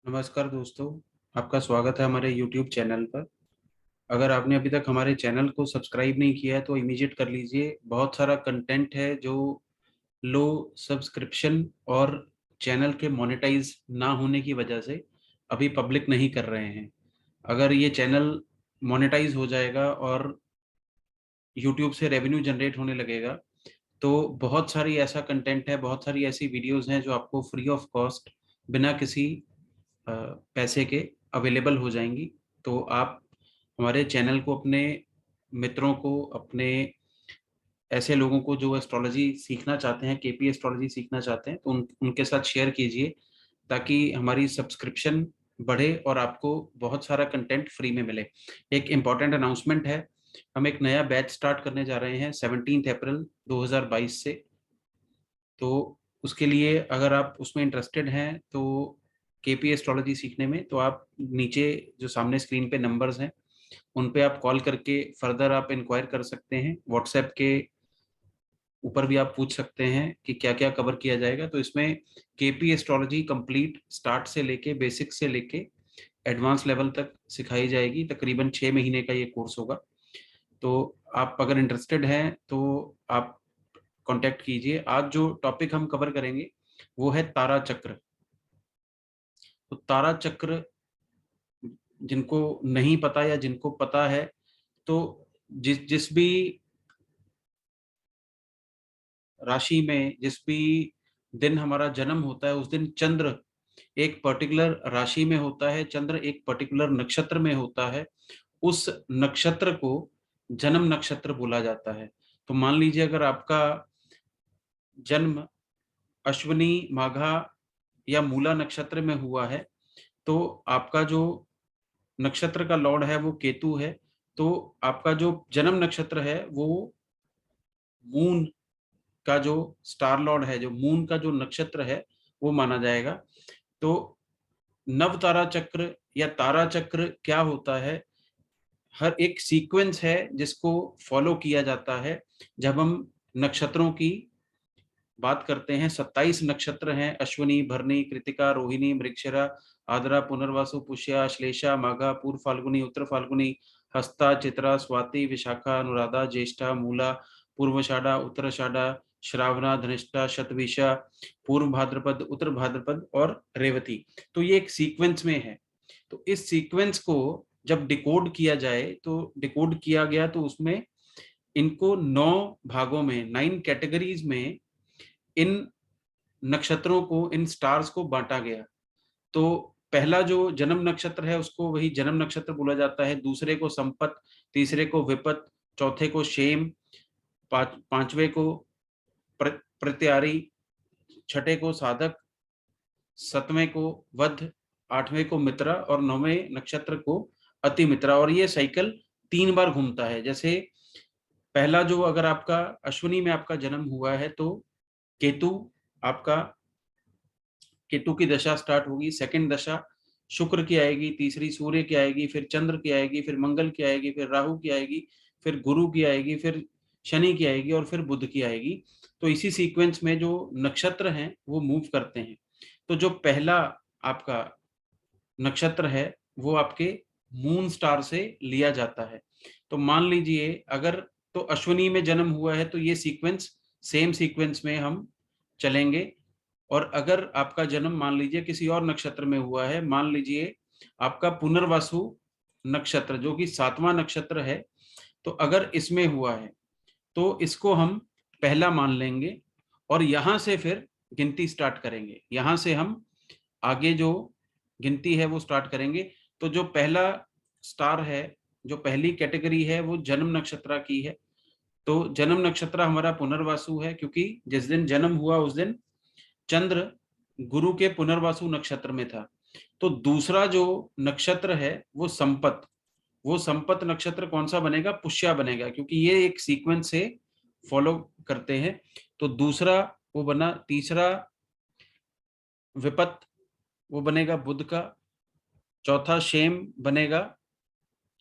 नमस्कार दोस्तों, आपका स्वागत है हमारे YouTube चैनल पर। अगर आपने अभी तक हमारे चैनल को सब्सक्राइब नहीं किया है तो इमीडिएट कर लीजिए। बहुत सारा कंटेंट है जो लो सब्सक्रिप्शन और चैनल के मोनेटाइज ना होने की वजह से अभी पब्लिक नहीं कर रहे हैं। अगर ये चैनल मोनेटाइज हो जाएगा और YouTube से रेवेन्यू जनरेट होने लगेगा तो बहुत सारी ऐसा कंटेंट है, बहुत सारी ऐसी वीडियोस हैं जो आपको फ्री ऑफ कॉस्ट बिना किसी पैसे के अवेलेबल हो जाएंगी। तो आप हमारे चैनल को अपने मित्रों को, अपने ऐसे लोगों को जो एस्ट्रोलॉजी सीखना चाहते हैं, केपी एस्ट्रोलॉजी सीखना चाहते हैं, तो उनके साथ शेयर कीजिए ताकि हमारी सब्सक्रिप्शन बढ़े और आपको बहुत सारा कंटेंट फ्री में मिले। एक इम्पॉर्टेंट अनाउंसमेंट है, हम एक नया बैच स्टार्ट करने जा रहे हैं 17 अप्रैल 2022 से। तो उसके लिए अगर आप उसमें इंटरेस्टेड हैं तो केपी एस्ट्रोलॉजी सीखने में, तो आप नीचे जो सामने स्क्रीन पे नंबर्स हैं उन पे आप कॉल करके फर्दर आप इंक्वायर कर सकते हैं। व्हाट्सएप के ऊपर भी आप पूछ सकते हैं कि क्या क्या कवर किया जाएगा। तो इसमें केपी एस्ट्रोलॉजी कंप्लीट स्टार्ट से लेके बेसिक से लेके एडवांस लेवल तक सिखाई जाएगी। तकरीबन 6 महीने का ये कोर्स होगा। तो आप अगर इंटरेस्टेड हैं तो आप कांटेक्ट कीजिए। आज जो टॉपिक हम कवर करेंगे वो है तारा चक्र। तो तारा चक्र जिनको नहीं पता या जिनको पता है, तो जिस जिस भी राशि में, जिस भी दिन हमारा जन्म होता है, उस दिन चंद्र एक पर्टिकुलर राशि में होता है, चंद्र एक पर्टिकुलर नक्षत्र में होता है। उस नक्षत्र को जन्म नक्षत्र बोला जाता है। तो मान लीजिए अगर आपका जन्म अश्विनी, माघा या मूला नक्षत्र में हुआ है तो आपका जो नक्षत्र का लॉर्ड है वो केतु है। तो आपका जो जन्म नक्षत्र है वो मून का जो स्टार लॉर्ड है, जो मून का जो नक्षत्र है वो माना जाएगा। तो नव तारा चक्र या तारा चक्र क्या होता है? हर एक सीक्वेंस है जिसको फॉलो किया जाता है। जब हम नक्षत्रों की बात करते हैं, 27 नक्षत्र हैं, अश्विनी, भरणी, कृतिका, रोहिणी, मृगशिरा, आद्रा, पुनर्वासु, पुष्या, अश्लेषा, माघा, पूर्व फाल्गुनी, उत्तर फाल्गुनी, हस्ता, चित्रा, स्वाति, विशाखा, अनुराधा, ज्येष्ठा, मूला, पूर्वषाढ़ा, उत्तराषाढ़ा, श्रावणा, धनिष्ठा, शतभिषा, पूर्व भाद्रपद, उत्तर भाद्रपद और रेवती। तो ये एक सीक्वेंस में है। तो इस सीक्वेंस को जब डिकोड किया जाए, तो डिकोड किया गया तो उसमें इनको 9 भागों में, 9 कैटेगरीज में इन नक्षत्रों को, इन स्टार्स को बांटा गया। तो पहला जो जन्म नक्षत्र है उसको वही जन्म नक्षत्र बोला जाता है, दूसरे को संपत, तीसरे को विपत, चौथे को शेम, पांचवे को प्रत्यारी, छठे को साधक, सतवें को वध, आठवें को मित्रा और नौवें नक्षत्र को अति मित्रा। और ये साइकिल 3 बार घूमता है। जैसे पहला जो, अगर आपका अश्विनी में आपका जन्म हुआ है तो केतु, आपका केतु की दशा स्टार्ट होगी। सेकंड दशा शुक्र की आएगी, तीसरी सूर्य की आएगी, फिर चंद्र की आएगी, फिर मंगल की आएगी, फिर राहु की आएगी, फिर गुरु की आएगी, फिर शनि की आएगी और फिर बुध की आएगी। तो इसी सीक्वेंस में जो नक्षत्र हैं वो मूव करते हैं। तो जो पहला आपका नक्षत्र है वो आपके मून स्टार से लिया जाता है। तो मान लीजिए अगर तो अश्विनी में जन्म हुआ है तो ये सीक्वेंस, सेम सीक्वेंस में हम चलेंगे। और अगर आपका जन्म मान लीजिए किसी और नक्षत्र में हुआ है, मान लीजिए आपका पुनर्वसु नक्षत्र जो कि 7वां नक्षत्र है, तो अगर इसमें हुआ है तो इसको हम पहला मान लेंगे और यहां से फिर गिनती स्टार्ट करेंगे। यहां से हम आगे जो गिनती है वो स्टार्ट करेंगे। तो जो पहला स्टार है, जो पहली कैटेगरी है वो जन्म नक्षत्र की है। तो जन्म नक्षत्र हमारा पुनर्वासु है, क्योंकि जिस दिन जन्म हुआ उस दिन चंद्र गुरु के पुनर्वासु नक्षत्र में था। तो दूसरा जो नक्षत्र है वो संपत, वो संपत नक्षत्र कौन सा बनेगा? पुष्या बनेगा, क्योंकि ये एक सीक्वेंस से फॉलो करते हैं। तो दूसरा वो बना। तीसरा विपत, वो बनेगा बुध का। चौथा शेम बनेगा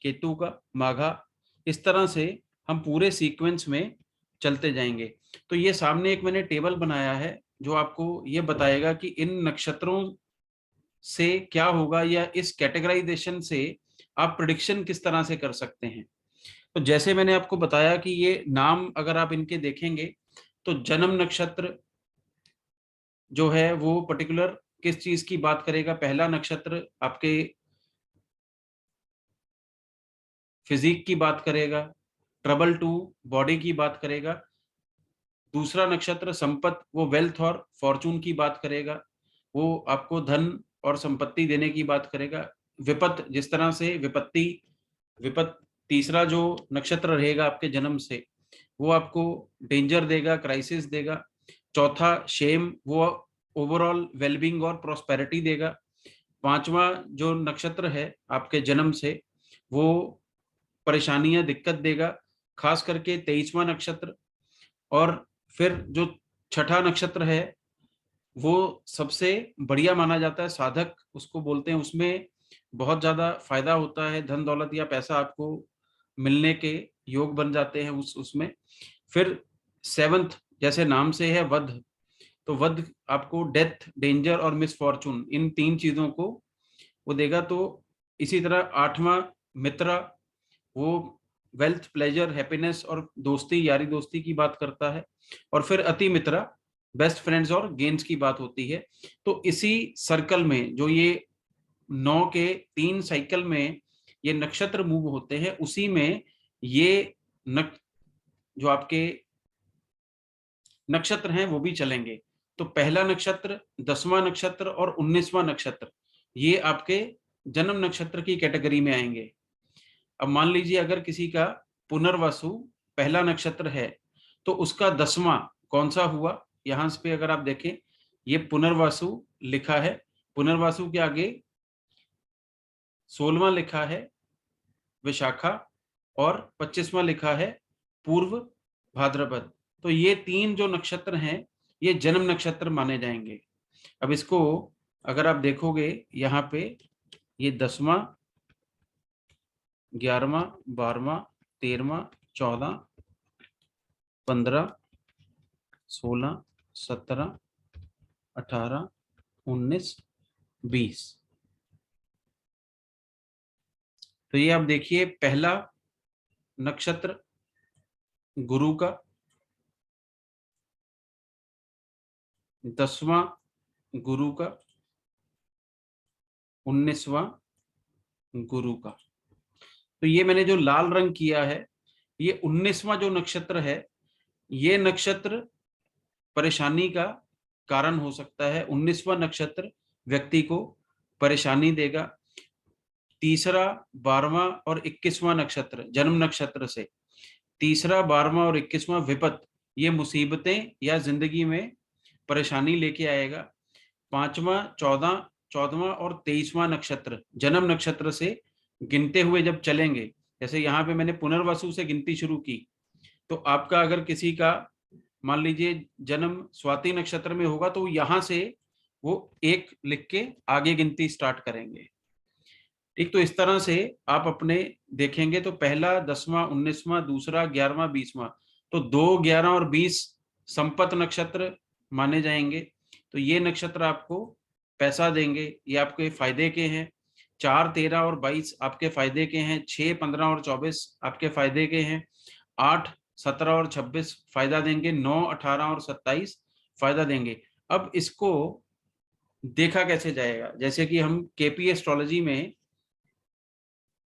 केतु का, माघा। इस तरह से हम पूरे सीक्वेंस में चलते जाएंगे। तो ये सामने एक मैंने टेबल बनाया है जो आपको ये बताएगा कि इन नक्षत्रों से क्या होगा, या इस कैटेगराइजेशन से आप प्रिडिक्शन किस तरह से कर सकते हैं। तो जैसे मैंने आपको बताया कि ये नाम अगर आप इनके देखेंगे तो जन्म नक्षत्र जो है वो पर्टिकुलर किस चीज की बात करेगा। पहला नक्षत्र आपके फिजिक की बात करेगा, ट्रबल टू बॉडी की बात करेगा। दूसरा नक्षत्र संपत, वो वेल्थ और फॉर्चून की बात करेगा, वो आपको धन और संपत्ति देने की बात करेगा। विपत, जिस तरह से विपत्ति, विपत तीसरा जो नक्षत्र रहेगा आपके जन्म से, वो आपको डेंजर देगा, क्राइसिस देगा। चौथा शेम, वो ओवरऑल वेलबींग और प्रॉस्पेरिटी देगा। पांचवा जो नक्षत्र है आपके जन्म से, वो परेशानियां, दिक्कत देगा, खास करके 23वां नक्षत्र। और फिर जो छठा नक्षत्र है वो सबसे बढ़िया माना जाता है, साधक उसको बोलते हैं। उसमें बहुत ज्यादा फायदा होता है, धन दौलत या पैसा आपको मिलने के योग बन जाते हैं उसमें। फिर सेवंथ, जैसे नाम से है वध, तो वध आपको डेथ, डेंजर और मिसफॉर्चून, इन तीन चीजों को वो देगा। तो इसी तरह आठवां मित्रा, वो वेल्थ, प्लेजर, हैप्पीनेस और दोस्ती, यारी दोस्ती की बात करता है। और फिर अति मित्रा, बेस्ट फ्रेंड्स और गेम्स की बात होती है। तो इसी सर्कल में जो ये 9 के 3 साइकिल में ये नक्षत्र मूव होते हैं, उसी में ये जो आपके नक्षत्र हैं वो भी चलेंगे। तो पहला नक्षत्र, 10वां नक्षत्र और 19वां नक्षत्र, ये आपके जन्म नक्षत्र की कैटेगरी में आएंगे। अब मान लीजिए अगर किसी का पुनर्वसु पहला नक्षत्र है तो उसका 10वां कौन सा हुआ, यहां पे अगर आप देखें ये पुनर्वसु लिखा है, पुनर्वसु के आगे 16वां लिखा है विशाखा, और 25वां लिखा है पूर्व भाद्रपद। तो ये तीन जो नक्षत्र हैं ये जन्म नक्षत्र माने जाएंगे। अब इसको अगर आप देखोगे यहाँ पे, ये 10वां, 11वां, 12वां, 13वां, 14, 15, 16, 17, 18, 19, 20। तो ये आप देखिए, पहला नक्षत्र गुरु का, 10वां गुरु का, 19वां गुरु का। तो ये मैंने जो लाल रंग किया है, ये 19वां जो नक्षत्र है, ये नक्षत्र परेशानी का कारण हो सकता है। 19वां नक्षत्र व्यक्ति को परेशानी देगा। तीसरा, 12वां और 21वां नक्षत्र जन्म नक्षत्र से, तीसरा, 12वां और 21वां विपत, ये मुसीबतें या जिंदगी में परेशानी लेके आएगा। 5वां, 14वां और 23वां नक्षत्र जन्म नक्षत्र से गिनते हुए जब चलेंगे, जैसे यहाँ पे मैंने पुनर्वसु से गिनती शुरू की, तो आपका अगर किसी का मान लीजिए जन्म स्वाति नक्षत्र में होगा तो यहां से वो एक लिख के आगे गिनती स्टार्ट करेंगे। ठीक, तो इस तरह से आप अपने देखेंगे तो पहला, 10वां, 19वां, दूसरा, 11वां, 20वां, तो 2, 11 और 20 संपत नक्षत्र माने जाएंगे। तो ये नक्षत्र आपको पैसा देंगे, ये आपके फायदे के हैं। 4, 13 और 22 आपके फायदे के हैं। 6, 15 और 24 आपके फायदे के हैं। 8, 17 और 26 फायदा देंगे। 9, 18 और 27 फायदा देंगे। अब इसको देखा कैसे जाएगा, जैसे कि हम केपी एस्ट्रोलॉजी में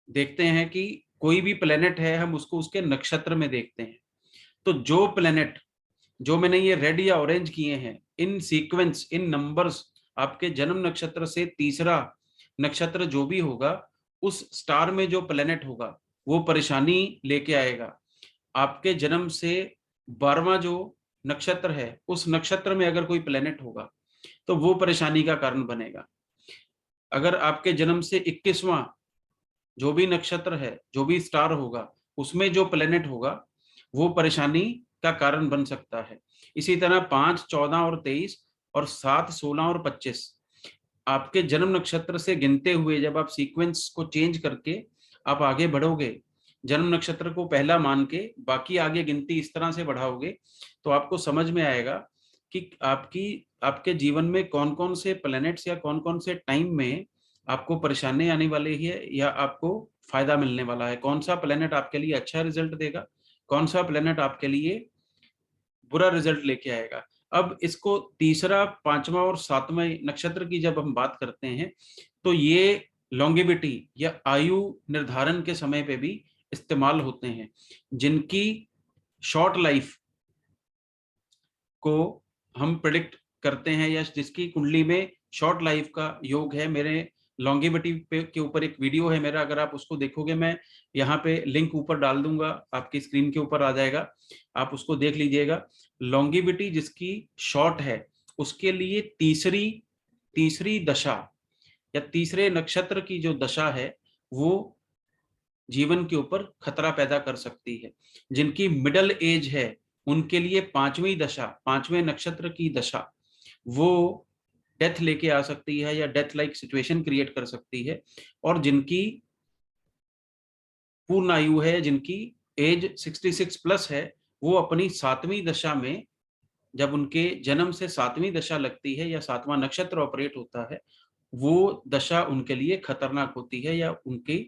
देखते हैं कि कोई भी प्लेनेट है हम उसको उसके नक्षत्र में देखते हैं। तो जो प्लेनेट, जो मैंने ये रेड या ऑरेंज किए हैं, इन सीक्वेंस, इन नंबर्स, आपके जन्म नक्षत्र से तीसरा नक्षत्र जो भी होगा, उस स्टार में जो प्लेनेट होगा वो परेशानी लेके आएगा। आपके जन्म से 12वां जो नक्षत्र है, उस नक्षत्र में अगर कोई प्लेनेट होगा तो वो परेशानी का कारण बनेगा। अगर आपके जन्म से 21वां जो भी नक्षत्र है, जो भी स्टार होगा, उसमें जो प्लेनेट होगा वो परेशानी का कारण बन सकता है। इसी तरह 5, 14 और 23 और 7, 16 और 25 आपके जन्म नक्षत्र से गिनते हुए जब आप सीक्वेंस को चेंज करके आप आगे बढ़ोगे, जन्म नक्षत्र को पहला मान के बाकी आगे गिनती इस तरह से बढ़ाओगे, तो आपको समझ में आएगा कि आपकी आपके जीवन में कौन कौन से प्लैनेट्स या कौन कौन से टाइम में आपको परेशानी आने वाली है या आपको फायदा मिलने वाला है, कौन सा प्लैनेट आपके लिए अच्छा रिजल्ट देगा, कौन सा प्लैनेट आपके लिए बुरा रिजल्ट लेके आएगा। अब इसको तीसरा, पांचवा और सातवां नक्षत्र की जब हम बात करते हैं, तो ये लॉन्गेविटी या आयु निर्धारण के समय पे भी इस्तेमाल होते हैं। जिनकी शॉर्ट लाइफ को हम प्रिडिक्ट करते हैं या जिसकी कुंडली में शॉर्ट लाइफ का योग है, मेरे लॉन्गेविटी पे के ऊपर एक वीडियो है मेरा, अगर आप उसको देखोगे, मैं यहाँ पे लिंक ऊपर डाल दूंगा, आपकी स्क्रीन के ऊपर आ जाएगा, आप उसको देख लीजिएगा। लॉन्गेविटी जिसकी शॉर्ट है, उसके लिए तीसरी तीसरी दशा या तीसरे नक्षत्र की जो दशा है, वो जीवन के ऊपर खतरा पैदा कर सकती है। जिनकी मिडल एज है, उनके लिए पांचवी दशा, पांचवें नक्षत्र की दशा, वो डेथ लेके आ सकती है या डेथ लाइक सिचुएशन क्रिएट कर सकती है। और जिनकी पूर्ण आयु है, जिनकी एज 66 प्लस है, वो अपनी सातवीं दशा में, जब उनके जन्म से सातवीं दशा लगती है या सातवां नक्षत्र ऑपरेट होता है, वो दशा उनके लिए खतरनाक होती है या उनकी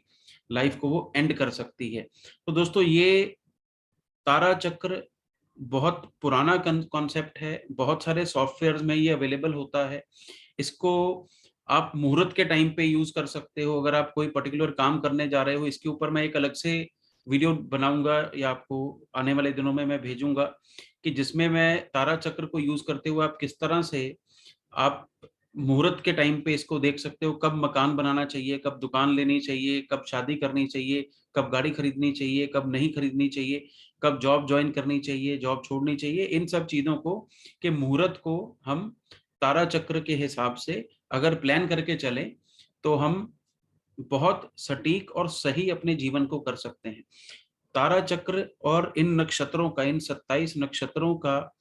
लाइफ को वो एंड कर सकती है। तो दोस्तों, ये तारा चक्र बहुत पुराना कॉन्सेप्ट है, बहुत सारे सॉफ्टवेयर में ये अवेलेबल होता है। इसको आप मुहूर्त के टाइम पे यूज कर सकते हो। अगर आप कोई पर्टिकुलर काम करने जा रहे हो, इसके ऊपर मैं एक अलग से वीडियो बनाऊंगा या आपको आने वाले दिनों में मैं भेजूंगा, कि जिसमें मैं तारा चक्र को यूज करते हुए आप किस तरह से आप मुहूर्त के टाइम पे इसको देख सकते हो। कब मकान बनाना चाहिए, कब दुकान लेनी चाहिए, कब शादी करनी चाहिए, कब गाड़ी खरीदनी चाहिए, कब नहीं खरीदनी चाहिए, कब जॉब ज्वाइन करनी चाहिए, जॉब छोड़नी चाहिए, इन सब चीजों को, के मुहूर्त को हम तारा चक्र के हिसाब से अगर प्लान करके चलें, तो हम बहुत सटीक और सही अपने जीवन को कर सकते हैं। तारा चक्र और इन नक्षत्रों का, इन 27 नक्षत्रों का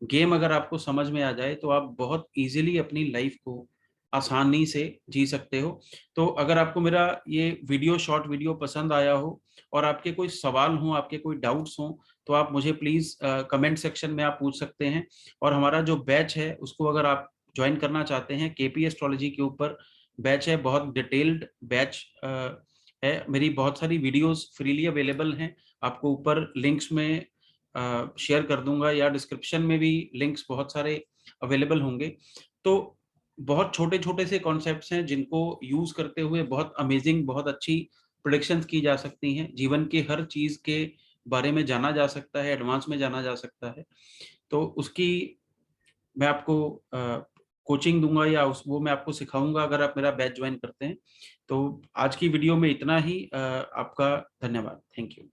गेम अगर आपको समझ में आ जाए, तो आप बहुत इजीली अपनी लाइफ को आसानी से जी सकते हो। तो अगर आपको मेरा ये वीडियो, शॉर्ट वीडियो पसंद आया हो और आपके कोई सवाल हो, आपके कोई डाउट्स हो, तो आप मुझे प्लीज कमेंट सेक्शन में आप पूछ सकते हैं। और हमारा जो बैच है, उसको अगर आप ज्वाइन करना चाहते हैं, केपी एस्ट्रोलॉजी के ऊपर बैच है, बहुत डिटेल्ड बैच है। मेरी बहुत सारी वीडियोस फ्रीली अवेलेबल हैं, आपको ऊपर लिंक्स में शेयर कर दूंगा, या डिस्क्रिप्शन में भी लिंक्स बहुत सारे अवेलेबल होंगे। तो बहुत छोटे छोटे से कॉन्सेप्ट्स हैं, जिनको यूज करते हुए बहुत अमेजिंग, बहुत अच्छी प्रेडिक्शंस की जा सकती हैं। जीवन के हर चीज के बारे में जाना जा सकता है, एडवांस में जाना जा सकता है। तो उसकी मैं आपको कोचिंग दूंगा, या उस वो मैं आपको सिखाऊंगा अगर आप मेरा बैच ज्वाइन करते हैं। तो आज की वीडियो में इतना ही। आपका धन्यवाद। Thank you.